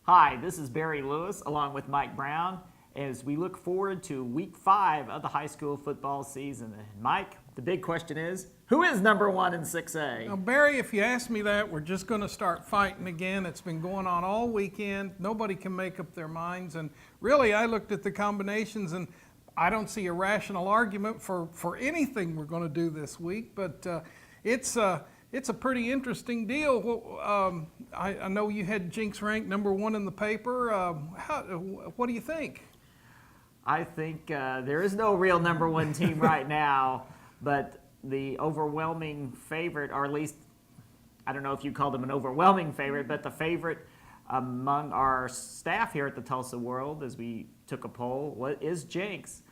Hi, this is Barry Lewis along with Mike Brown as we look forward to week 5 of the high school football season. And Mike, the big question is, who is number 1 in 6A? Now, Barry, if you ask me that, we're just going to start fighting again. It's been going on all weekend. Nobody can make up their minds. And really, I looked at the combinations and I don't see a rational argument for anything we're going to do this week. But it's a pretty interesting deal. Well, I know you had Jinx ranked number 1 in the paper. What do you think? I think there is no real number 1 team right now, but the overwhelming favorite, or at least, I don't know if you call them an overwhelming favorite, but the favorite among our staff here at the Tulsa World, as we took a poll, is Jinx.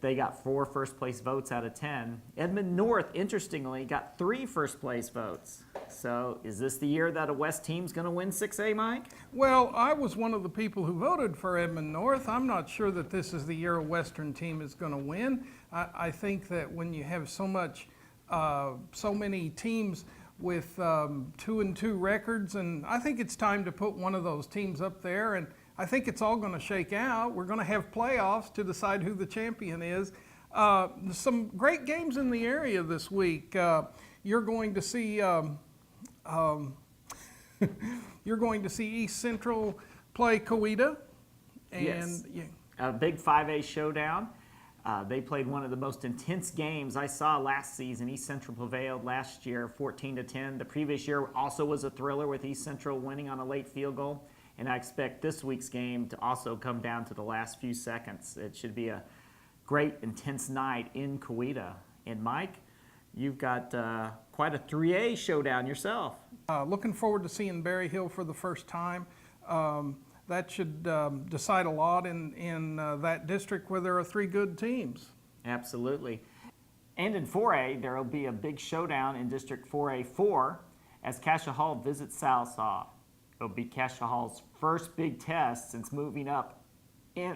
They got 4 first-place votes out of 10. Edmond North, interestingly, got 3 first-place votes. So is this the year that a West team's going to win 6A, Mike? Well, I was one of the people who voted for Edmond North. I'm not sure that this is the year a Western team is going to win. I think that when you have so many teams with 2-2 records, and I think it's time to put one of those teams up there, and I think it's all going to shake out. We're going to have playoffs to decide who the champion is. Some great games in the area this week. You're going to see East Central play Coweta, and yes. A big 5A showdown. They played one of the most intense games I saw last season. East Central prevailed last year, 14-10. The previous year also was a thriller with East Central winning on a late field goal. And I expect this week's game to also come down to the last few seconds. It should be a great, intense night in Coweta. And Mike, you've got quite a 3A showdown yourself. Looking forward to seeing Berry Hill for the first time. That should decide a lot in that district where there are 3 good teams. Absolutely. And in 4A, there will be a big showdown in District 4A4 as Cassia Hall visits Salsaw. It'll be Cassia Hall's first big test since moving up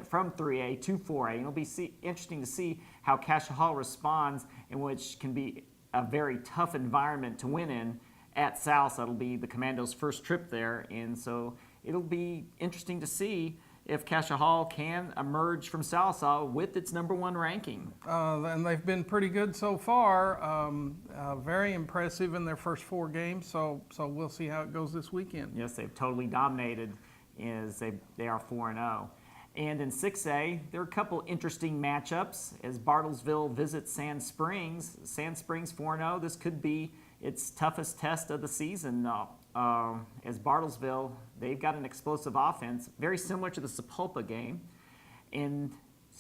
from 3A to 4A. And it'll be interesting to see how Cassia Hall responds, in which can be a very tough environment to win in at Salsa. It'll be the Commandos' first trip there, and so it'll be interesting to see if Cassia Hall can emerge from Salsa with its number 1 ranking. And they've been pretty good so far. Very impressive in their first 4 games. So we'll see how it goes this weekend. Yes, they've totally dominated as they are 4-0. And in 6A, there are a couple interesting matchups as Bartlesville visits Sand Springs. Sand Springs 4-0. This could be its toughest test of the season. As Bartlesville, they've got an explosive offense, very similar to the Sapulpa game. And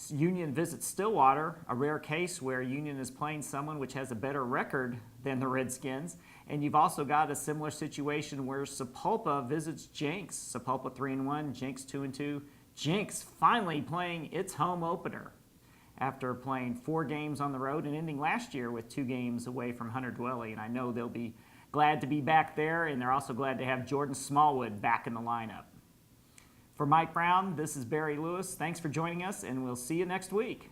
Union visits Stillwater, a rare case where Union is playing someone which has a better record than the Redskins. And you've also got a similar situation where Sapulpa visits Jenks. Sapulpa 3-1, Jenks 2-2. Jenks finally playing its home opener after playing 4 games on the road and ending last year with 2 games away from Hunter Dwelly. And I know they'll be glad to be back there, and they're also glad to have Jordan Smallwood back in the lineup. For Mike Brown, this is Barry Lewis. Thanks for joining us, and we'll see you next week.